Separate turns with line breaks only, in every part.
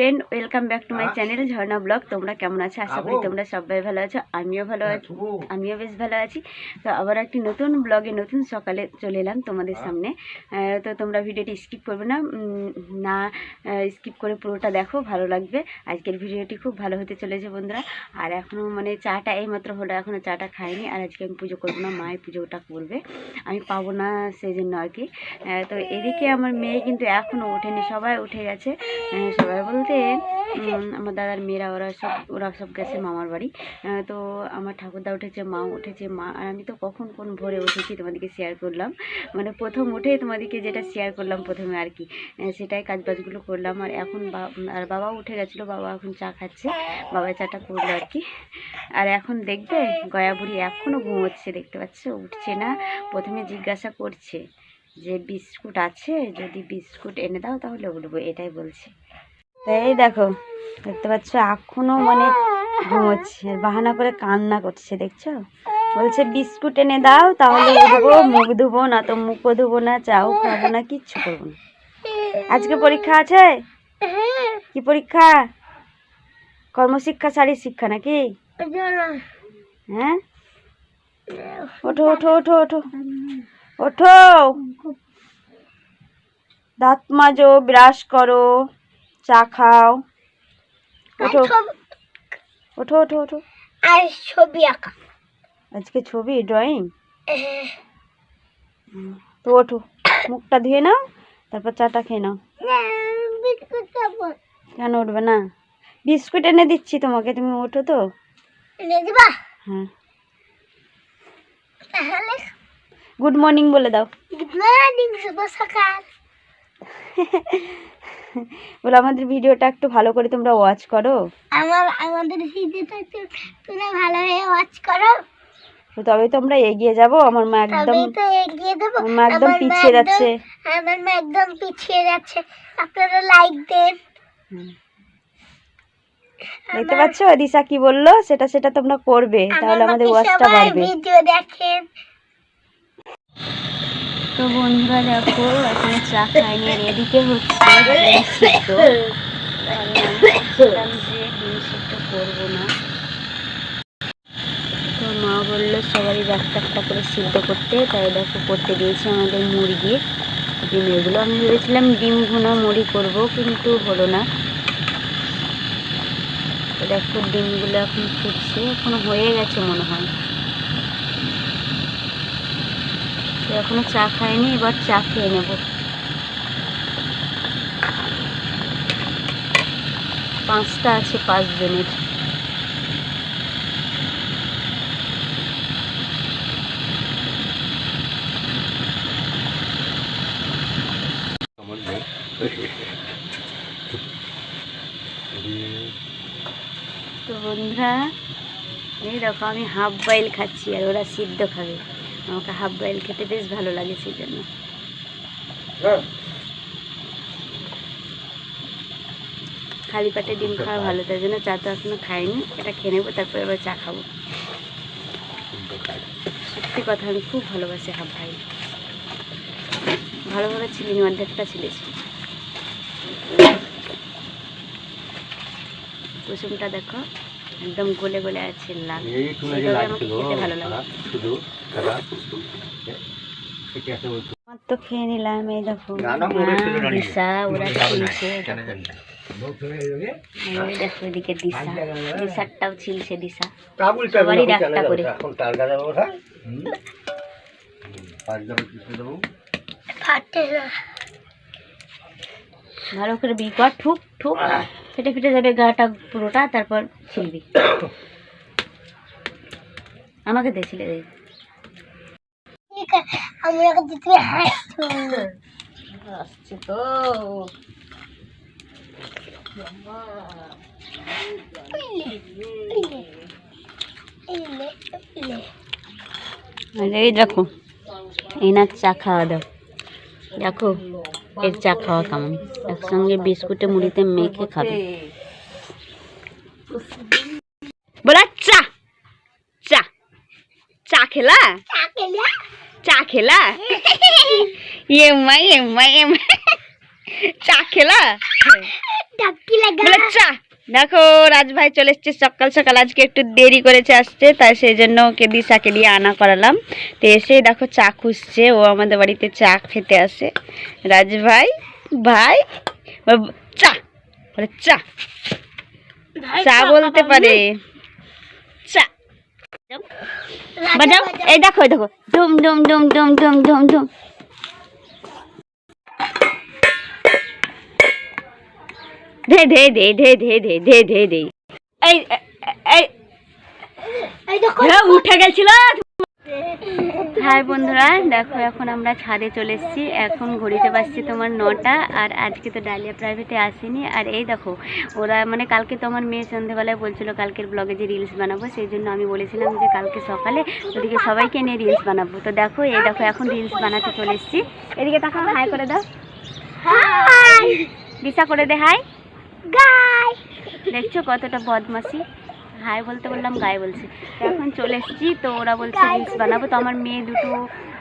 Friend, welcome back to my channel Jharna blog. তোমরা কেমন আছো? আশা করি তোমরা সবাই ভালো আছো। আমিও ভালো আছি, আমিও বেশ ভালো আছি। তো আবার একটি নতুন ব্লগে নতুন সকালে চলে এলাম তোমাদের সামনে। তো তোমরা ভিডিওটি স্কিপ করবে না, স্কিপ করে পুরোটা দেখো, ভালো লাগবে। আজকের ভিডিওটি খুব ভালো হতে চলেছে বন্ধুরা। আর এখনও মানে চাটা এইমাত্র হলো, এখনও চাটা খাইনি। আর আজকে আমি পুজো করবো না, মায়ের পুজোটা করবে, আমি পাবো না সেই জন্য আর কি। তো এদিকে আমার মেয়ে কিন্তু এখনও ওঠেনি, সবাই উঠে গেছে। সবাই বলতে আমার দাদার মেয়েরা ওরা সব গেছে মামার বাড়ি। তো আমার ঠাকুরদা উঠেছে, মা উঠেছে, মা আর আমি তো কখন কোন ভোরে উঠেছি তোমাদেরকে শেয়ার করলাম। মানে প্রথম উঠেই তোমাদেরকে যেটা শেয়ার করলাম প্রথমে আর কি, সেটাই কাজবাজগুলো করলাম। আর এখন আর বাবাও উঠে গেছিলো, বাবা এখন চা খাচ্ছে, বাবা চাটা করলো আর কি। আর এখন দেখবে গয়া বুড়ি এখনও ঘুমোচ্ছে, দেখতে পাচ্ছ, উঠছে না। প্রথমে জিজ্ঞাসা করছে যে বিস্কুট আছে, যদি বিস্কুট এনে দাও তাহলে উঠবো, এটাই বলছে। তো এই দেখো, দেখতে পাচ্ছ এখনো মানে ঘুমোচ্ছে, বাহানা করে কান্না করছে, দেখছো? বলছে বিস্কুট এনে দাও তাহলে উঠবো, মুখ ধুবো না তো মুখও ধুবো না, চাও খাবো না, কিচ্ছু করবো না। আজকে পরীক্ষা আছে? কি পরীক্ষা? কর্মশিক্ষা, শারীর শিক্ষা নাকি? হ্যাঁ, ওঠো ওঠো ওঠো ওঠো ওঠো, দাঁত মাজো, ব্রাশ করো, চা খাও, ওঠো ওঠো ওঠো ওঠো।
আর ছবি আঁকা,
আজকে ছবি ড্রয়িং। তো ওঠো, মুখটা ধুয়ে নাও, তারপর চাটা খেয়ে নাও। কেন উঠবে না? বিস্কুট এনে দিচ্ছি তোমাকে, তুমি ওঠো তো।
এনে দিবা?
হ্যাঁ।
তাহলে
গুড মর্নিং বলে দাও।
গুড মর্নিং, শুভ সকাল।
বলো আমাদের ভিডিওটা একটু ভালো করে তোমরা ওয়াচ করো।
আমাদের ভিডিওটা একটু তোমরা ভালোভাবে ওয়াচ করো,
তবেই তো আমরা এগিয়ে যাব। আমার মা একদম
এগিয়ে দেবো।
মা একদম পিছিয়ে যাচ্ছে,
আমার মা একদম পিছিয়ে যাচ্ছে। আপনারা লাইক দেন।
দেখতে পাচ্ছ দিশা কি বললো, সেটা তোমরা করবে, তাহলে আমাদের ওয়াচটা বাড়বে।
ভিডিও দেখেন।
তো বন্ধুরা দেখো, এখন চা খাইনি, এদিকে হচ্ছে ডিম সিদ্ধ। যে ডিম সিদ্ধ করবো না, তো মা বললো সবারই একটা করে সিদ্ধ করতে, তাই দেখো করতে দিয়েছি আমাদের মুরগি ডিম। এগুলো আমি ভেবেছিলাম ডিম ভুনা মুড়ি করবো, কিন্তু হলো না। তো দেখো ডিমগুলো এখন ফুটছে, এখনো হয়ে গেছে মনে হয়। এখনো চা খাইনি, এবার চা খেয়ে নেব। 5টা আছে, 5 জনের। তো বন্ধুরা এই দেখো, আমি হাফ বয়েল খাচ্ছি আর ওরা সিদ্ধ খাবে। আমাকে হাফ বয়েল খেতে বেশ ভালো লাগে, সেই জন্য। খালি পেটে ডিম খাওয়া ভালো, তাই জন্য চা তো এখনো খাইনি, এটা খেয়ে নেবো, তারপরে এবার চা খাবো। সত্যি কথা, আমি খুব ভালোবাসি হাফ বয়েল। ভালোভাবে ছিলিনি, অর্ধেকটা ছিলেছি। কুসুমটা দেখো একদম গলে গলে আছে, লাল, আমাকে খেতে ভালো লাগে। আমার তো খেয়ে নিলাম। এই দেখো দিশা ওরা ছিলছে, দেখো এদিকে দিশারটাও ছিলছে, দিশা সবারই একটা করে। ভালো করে বিকট ঠুক ঠুক, ফেটে ফেটে যাবে গাটা পুরোটা, তারপর ছিলবি। আমাকে দে, ছিলে দে। আসছে তো এই দেখো, এই না চা খাওয়া দাও, দেখো এর চা খাওয়া কেমন, একসঙ্গে বিস্কুটে মুড়িতে মেখে খাবে। বলা চা চা চা খেলা, চা খেলা, চা খেলা।
ডাকি লাগা
বলে চা। দেখো রাজ ভাই চলে এসছে সকাল সকাল, আজকে একটু দেরি করেছে আসতে, তাই সেই জন্য ওকে দিশাকে দিয়ে আনা করালাম। তো এসে দেখো চা খুঁজছে, ও আমাদের বাড়িতে চা খেতে আসে। রাজ ভাই ভাই চা বলে চা, চা বলতে পারে চা। বাজাও, এই দেখো এই দেখো, ডুম ডুম ডুম ডুম ডুম ডুম ডুম। ধে ধে ধে ধে ধে ধে ধে ধে ধে। এই এই
এই দেখো
উঠে গেছিল। হাই বন্ধুরা, দেখো এখন আমরা ছাদে চলে এসেছি। এখন ঘড়িতে বাজছে তোমার 9টা, আর আজকে তো ডালিয়া প্রাইভেটে আসেনি। আর এই দেখো ওরা মানে কালকে তো আমার মেয়ে সন্ধ্যেবেলায় বলছিল কালকের ব্লগে যে রিলস বানাবো, সেই জন্য আমি বলেছিলাম যে কালকে সকালে ওদিকে সবাইকে নিয়ে রিলস বানাবো। তো দেখো এই দেখো এখন রিলস বানাতে চলে এসেছি। এদিকে তাকাও, হাই করে দাও,
হাই
দিশা করে দে হাই।
গাই
দেখছো কতটা বদমাসি, হাই বলতে বললাম গায়ে বলছে। তো এখন চলে এসেছি, তো ওরা বলছে রিলস বানাবো। তো আমার মেয়ে দুটো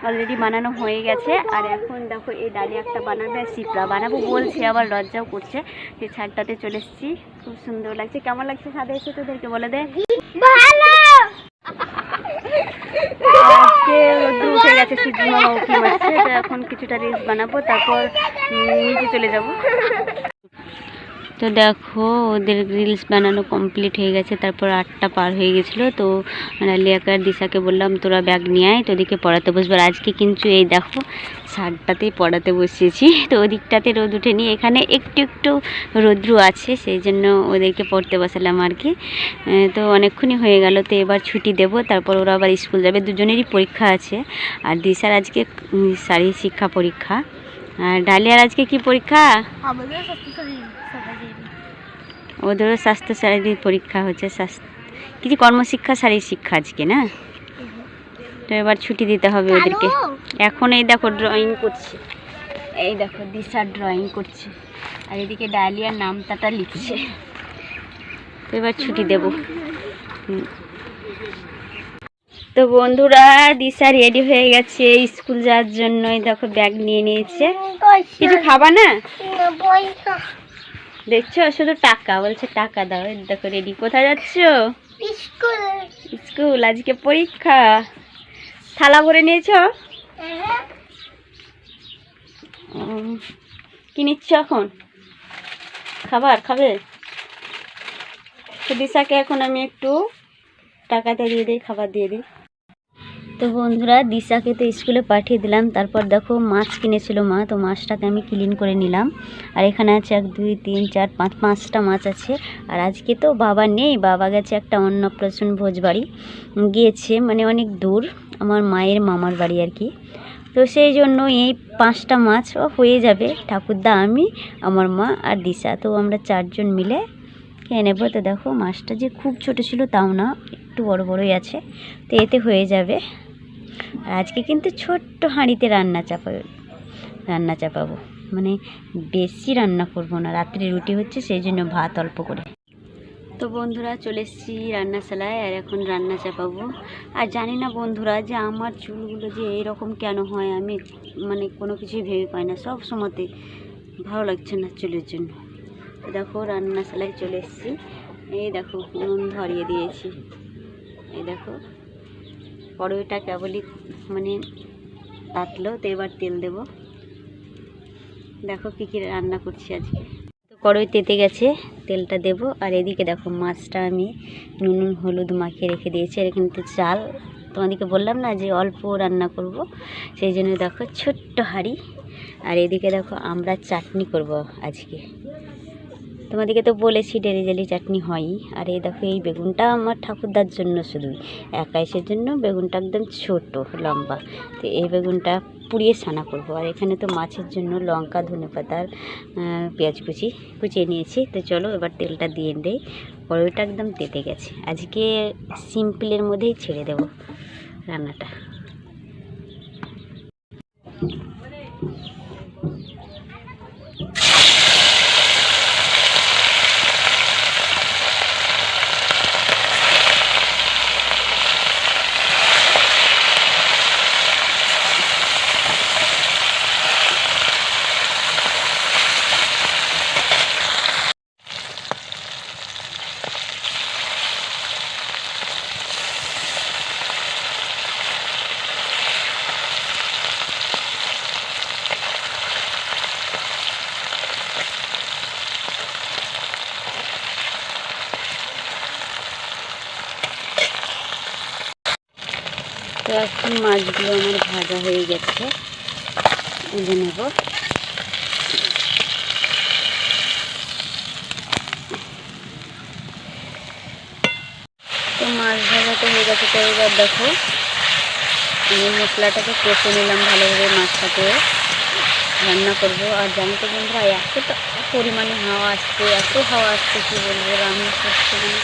অলরেডি বানানো হয়ে গেছে, আর এখন দেখো এই ডালিয়া একটা বানাবে আর শিপ্রা বানাবো বলছে, আবার লজ্জাও করছে। সেই ছাদটাতে চলে এসেছি, খুব সুন্দর লাগছে। কেমন লাগছে ছাদে এসে তোদেরকে বলে দে।
ভালো
আজকে রোদ্দুর উঠে গেছে, সূর্য মামা উঠে মারছে। তো এখন কিছুটা রিলস বানাবো, তারপর নিচে চলে যাব। তো দেখো ওদের রিলস বানানো কমপ্লিট হয়ে গেছে, তারপর 8টা পার হয়ে গেছিলো। তো ডালিয়াকে আর দিশাকে বললাম তোরা ব্যাগ নিয়ে আয়, তো ওদিকে পড়াতে বসবো। আজকে কিন্তু এই দেখো ছাদটাতেই পড়াতে বসিয়েছি। তো ওদিকটাতে রোদ উঠেনি, এখানে একটু একটু রৌদ্র আছে, সেই জন্য ওদেরকে পড়তে বসালাম আর কি। তো অনেকক্ষণই হয়ে গেল, তো এবার ছুটি দেব, তারপর ওরা আবার স্কুল যাবে। দুজনেরই পরীক্ষা আছে, আর দিশার আজকে শারীর শিক্ষা পরীক্ষা, আর ডালিয়ার আজকে কি পরীক্ষা? ওদেরও স্বাস্থ্য শারীরিক পরীক্ষা হচ্ছে, কিছু কর্মশিক্ষা শারীর শিক্ষা আজকে না। তো এবার ছুটি দিতে হবে ওদেরকে। এখন এই দেখো ড্রয়িং করছে, এই দেখো দিশা ড্রয়িং করছে, আর এদিকে ডালিয়ার নামটাটা লিখছে। তো এবার ছুটি দেব। তো বন্ধুরা দিশা রেডি হয়ে গেছে স্কুল যাওয়ার জন্য। এই দেখো ব্যাগ নিয়ে নিয়েছে। কিছু খাবা না? দেখছো শুধু টাকা বলছে, টাকা দাও। দেখো রেডি। কোথায় যাচ্ছ? স্কুল, আজকে পরীক্ষা। থালা ভরে নিয়েছো? কি নিচ্ছ এখন? খাবার খাবে? তো দিশাকে এখন আমি একটু টাকাটা দিয়ে দিই, খাবার দিয়ে দিই। তো বন্ধুরা দিশাকে তো স্কুলে পাঠিয়ে দিলাম, তারপর দেখো মাছ কিনেছিল মা, তো মাছটাকে আমি ক্লিন করে নিলাম। আর এখানে আছে 1 2 3 4 5 5টা মাছ আছে। আর আজকে তো বাবা নেই, বাবা গেছে একটা অন্নপ্রাশন ভোজ বাড়ি গিয়েছে, মানে অনেক দূর, আমার মায়ের মামার বাড়ি আর কি। তো সেই জন্য এই 5টা মাছ হয়ে যাবে, ঠাকুরদা, আমি, আমার মা আর দিশা, তো আমরা 4 জন মিলে খেয়ে নেব। তো দেখো মাছটা যে খুব ছোট ছিল তাও না, একটু বড় বড়ই আছে, তো এতে হয়ে যাবে। আর আজকে কিন্তু ছোট্ট হাঁড়িতে রান্না চাপাবো, মানে বেশি রান্না করব না, রাত্রে রুটি হচ্ছে সেই জন্য ভাত অল্প করে। তো বন্ধুরা চলে এসেছি রান্নাশালায়, আর এখন রান্না চাপাবো। আর জানি না বন্ধুরা যে আমার চুলগুলো যে এইরকম কেন হয়, আমি মানে কোনো কিছুই ভেবে পাই না, সব সময়তে ভালো লাগছে না চুলের জন্য। তো দেখো রান্নাশালায় চলে এসেছি, এই দেখো নুন ধরিয়ে দিয়েছি, এই দেখো কড়াইটা কেবলই মানে তাতলো, তো এবার তেল দেব। দেখো কী রান্না করছি আজকে। তো কড়াই তেতে গেছে, তেলটা দেব। আর এদিকে দেখো মাছটা আমি নুন হলুদ মাখিয়ে রেখে দিয়েছি। আর এখানে তো চাল, তোমাদেরকে বললাম না যে অল্প রান্না করব, সেই জন্য দেখো ছোট্ট হাঁড়ি। আর এদিকে দেখো আমরা চাটনি করব আজকে, তোমাদেরকে তো বলেছি ডেলি চাটনি হয়ই। আর এই দেখো এই বেগুনটা আমার ঠাকুরদার জন্য, শুধু একাই, সেজন্য বেগুনটা একদম ছোট লম্বা। তো এই বেগুনটা পুড়িয়ে ছানা করব। আর এখানে তো মাছের জন্য লঙ্কা, ধনেপাতা আর পেঁয়াজ কুচিয়ে নিয়েছি। তো চলো এবার তেলটা দিয়ে দেই, কড়াইটা একদম তেতে গেছে। আজকে সিম্পলের মধ্যেই ছেড়ে দেব রান্নাটা। তো এখন মাছগুলো আমার ভাজা হয়ে গেছে, তুলে নেব। তো মাছ ভাজা তো হয়ে গেছে। তো এবার দেখো আমি মশলাটাকে কষে নিলাম ভালোভাবে, মাছটাকে রান্না করব। আর জানো তো বন্ধুরা, এত পরিমাণে হাওয়া আসছে, এত হাওয়া আসছে কী বলবো, রান্না করতে মানে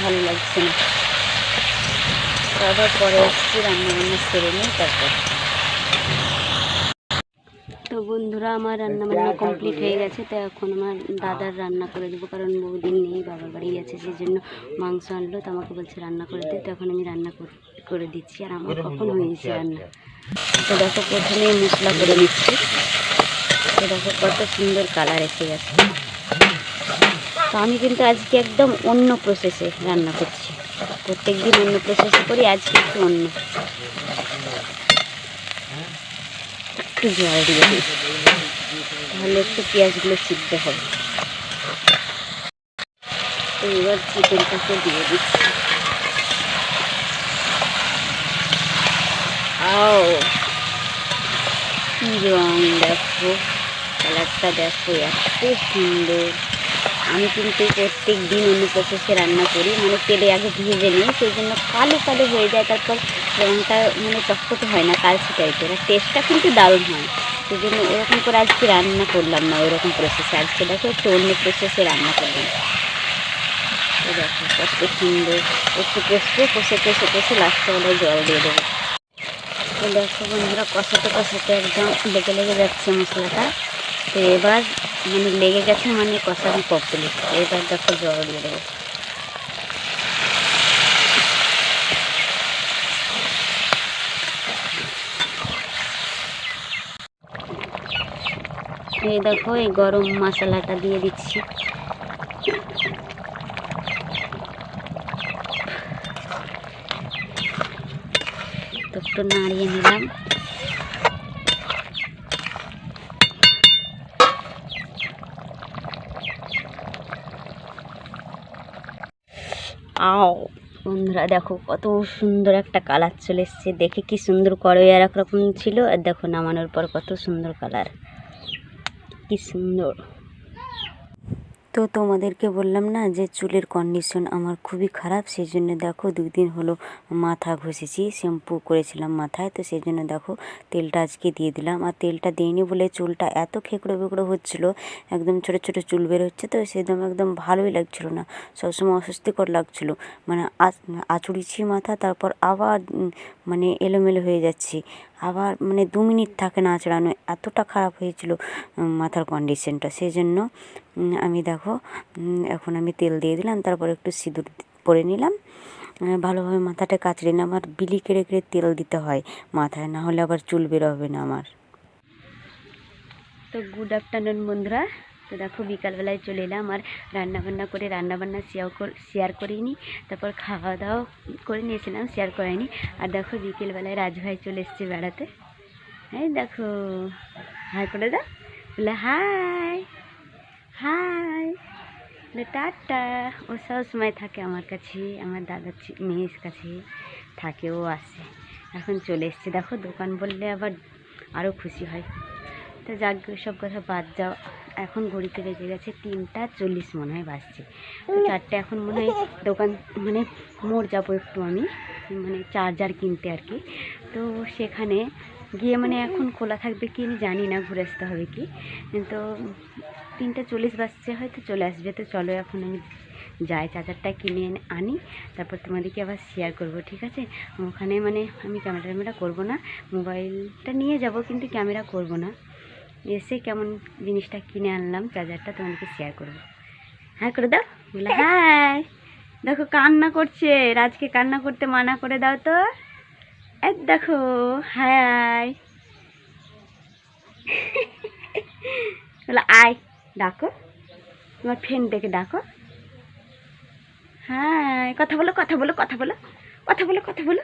ভালো লাগছে না। আবার পরে এসেছি রান্নাবান্না সেরে নিই তারপর। তো বন্ধুরা, আমার রান্নাবান্না কমপ্লিট হয়ে গেছে। তো এখন আমার দাদার রান্না করে দেবো, কারণ বহুদিন নেই, বাবার বাড়ি গেছে, সেই জন্য মাংস আনলো। তো আমাকে বলছে রান্না করে দিই, তো এখন আমি রান্না করে দিচ্ছি। আর আমার কখন হয়েছে রান্না। তো দেখো প্রথমে মশলা করে নিচ্ছি। তো দেখো কত সুন্দর কালার এসে গেছে। তো আমি কিন্তু আজকে একদম অন্য প্রসেসে রান্না করছি। প্রত্যেক দিন অন্য প্রসেসে করি, আজকে একটু অন্য। একটু জল দিয়ে দিই, তাহলে একটু পেঁয়াজগুলো সিদ্ধ হবে। তো এবার চিকেনটাকে দিয়ে দিচ্ছি। কি রং দেখো, কালারটা দেখো, এত সুন্দর। আমি কিন্তু প্রত্যেক দিন অন্য প্রসেসে রান্না করি, মানে তেলে আগে ভেজে নিই, সেই জন্য কালো কালো হয়ে যায়, তারপর রঙটা মানে চকচকে হয় না, কালচে টাইপের। আর টেস্টটা কিন্তু দারুণ হয়। সেই জন্য ওরকম করে আজকে রান্না করলাম না, ওরকম প্রসেসে। আজকে দেখো একটু অন্য প্রসেসে রান্না করলাম। তো দেখো কত সুন্দর, একটু কষে লাস্টে বলে জল দিয়ে দেবো। তো দেখো বন্ধুরা, কষাতে একদম লেগে যাচ্ছে মশলাটা। তো এবার মানে লেগে গেছে, মানে কষানো কমপ্লিট। এবার দেখো জল দিয়ে দেবো। এই দেখো এই গরম মশলাটা দিয়ে দিচ্ছি। তো একটু নাড়িয়ে নিলাম। বন্ধুরা দেখো কত সুন্দর একটা কালার চলে এসছে। দেখে কি সুন্দর, কড়াই আর একরকম ছিল, আর দেখো নামানোর পর কত সুন্দর কালার, কি সুন্দর। তো তোমাদেরকে বললাম না যে চুলের কন্ডিশন আমার খুবই খারাপ, সেই জন্য দেখো 2 দিন হলো মাথা ঘষেছি, শ্যাম্পু করেছিলাম মাথায়। তো সেই জন্য দেখো তেলটা আজকে দিয়ে দিলাম। আর তেলটা দিইনি বলে চুলটা এত খেকড়ো বেকড়ো হচ্ছিলো, একদম ছোটো ছোটো চুল বের হচ্ছে। তো সেদম একদম ভালোই লাগছিলো না, সবসময় অস্বস্তিকর লাগছিলো। মানে আঁচড়িছি মাথা, তারপর আবার মানে এলোমেলো হয়ে যাচ্ছি, আবার মানে 2 মিনিট থাকে না আঁচড়ানো, এতটা খারাপ হয়েছিল মাথার কন্ডিশনটা। সেই জন্য আমি দেখো এখন আমি তেল দিয়ে দিলাম, তারপর একটু সিঁদুর পরে নিলাম, ভালোভাবে মাথাটা কাচড়ে নিলাম। আর বিলি কেড়ে কেড়ে তেল দিতে হয় মাথায়, না হলে আবার চুল বেরোবে না আমার। তো গুড আফটারনুন বন্ধুরা। তো দেখো বিকালবেলায় চলে এলাম, আর রান্নাবান্না করে রান্নাবান্না শেয়ার করিনি, তারপর খাওয়া দাওয়া করে নিয়েছিলাম, শেয়ার করাইনি। আর দেখো বিকেলবেলায় রাজভাই চলে এসছে বেড়াতে। এই দেখো, হাই করে দাও, বলে হাই হাই, বলে টাটা। ও সব সময় থাকে আমার কাছে, আমার দাদার মেয়ের কাছে থাকে, ও আসে। এখন চলে এসছে দেখো, দোকান বললে আবার আরও খুশি হয়। তো যাক, সব কথা বাদ যাও। এখন ঘড়িতে বেজে গেছে 3:40 মনে হয় বাজছে। তো 4টে এখন মনে হয় দোকান মানে মোড় যাবো একটু আমি, মানে চার্জার কিনতে আর কি। তো সেখানে গিয়ে মানে এখন খোলা থাকবে কি আমি জানি না, ঘুরে আসতে হবে কি। তো 3:40 বাজছে, হয়তো চলে আসবে। তো চলো এখন আমি যাই, চার্জারটা কিনে আনি, তারপর তোমাদেরকে আবার শেয়ার করব, ঠিক আছে? ওখানে মানে আমি ক্যামেরা করব না, মোবাইলটা নিয়ে যাব, কিন্তু ক্যামেরা করব না। এসে কেমন জিনিসটা কিনে আনলাম, চার্জারটা তোমাদেরকে শেয়ার করব। হ্যাঁ করে দাও, বলে হাই। দেখো কান্না করছে, রাজকে কান্না করতে মানা করে দাও তো। এই দেখো হাই, বলে আয়, ডাকো তোমার ফ্রেন্ডদেরকে ডাকো। হাই, কথা বলো কথা বলো কথা বলো কথা বলো কথা বলো।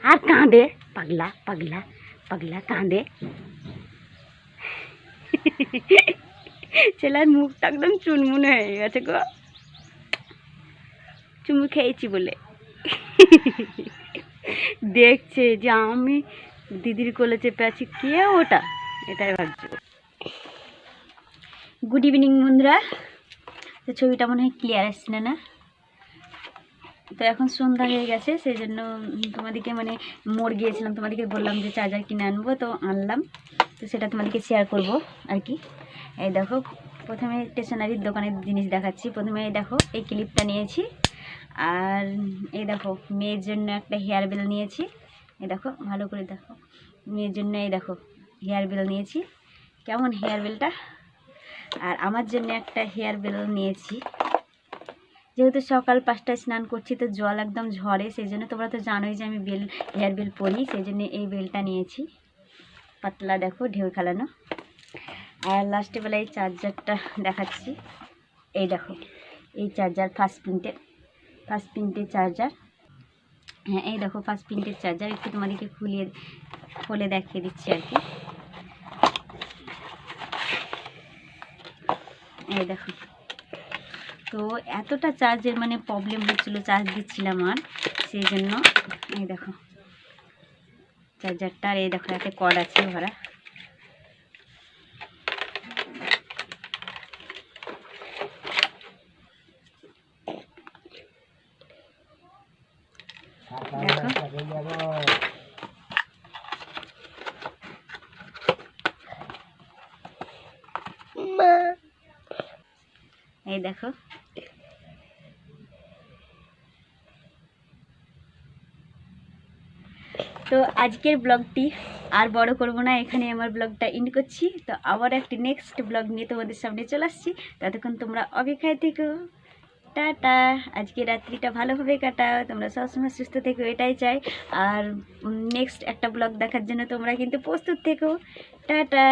আর কাঁদে, পাগলা পাগলা পাগলা কাঁদে। ছেলের মুখটা একদম চুনমুনে হয়ে গেছে গো। চুমু খেয়েছি বলে দেখছে যে আমি দিদির কোলে চেপে আছি, কে ওটা, এটাই ভাবছি। গুড ইভিনিং বন্ধুরা। তো ছবিটা মনে হয় ক্লিয়ার আসছে না, না? তো এখন সন্ধ্যা হয়ে গেছে, সেই জন্য তোমাদেরকে মানে মোড় গিয়েছিলাম, তোমাদেরকে বললাম যে চার্জার কিনে আনবো, তো আনলাম। তো সেটা তোমাদেরকে শেয়ার করব আর কি। এই দেখো, প্রথমে স্টেশনারির দোকানের জিনিস দেখাচ্ছি। প্রথমে এই দেখো, এই ক্লিপটা নিয়েছি। আর এই দেখো, মেয়ের জন্য একটা হেয়ার বেল নিয়েছি। এই দেখো, ভালো করে দেখো, মেয়ের জন্য এই দেখো হেয়ার বেল নিয়েছি। কেমন হেয়ার বেলটা? আর আমার জন্য একটা হেয়ার বেল নিয়েছি। যেহেতু সকাল 5টায় স্নান করছি, তো জল একদম ঝরে, সেই জন্য তোমরা তো জানোই যে আমি হেয়ার বেল পরি, সেই জন্য এই বেলটা নিয়েছি। পাতলা দেখো, ঢেউ খেলানো। আর লাস্টে বেলায় এই চার্জারটা দেখাচ্ছি। এই দেখো, এই চার্জার ফার্স্ট প্রিন্টের চার্জার। হ্যাঁ, এই দেখো ফার্স্ট প্রিন্টের চার্জার। একটু তোমাদেরকে খুলে দেখিয়ে দিচ্ছি আর কি। এই দেখো, তো এতটা চার্জের মানে প্রবলেম হচ্ছিল, চার্জ দিচ্ছিলাম আর, সেই জন্য এই দেখো চার্জারটা। আর এই দেখো, এতে কর্ড আছে ভরা। দেখো, এই দেখো, তো আজকের ব্লগটি আর বড় করব না, এখানে আমার ব্লগটা এন্ড করছি। তো আবার একটি নেক্সট ব্লগ নিয়ে তোমাদের সামনে চলে আসছি। ততক্ষণ তোমরা অপেক্ষায় থেকো। টাটা। আজকে রাত্রিটা ভালোভাবে কাটাও, তোমরা সবসময় সুস্থ থেকো, এটাই চাই। আর নেক্সট একটা ব্লগ দেখার জন্য তোমরা কিন্তু প্রস্তুত থেকো। টাটা।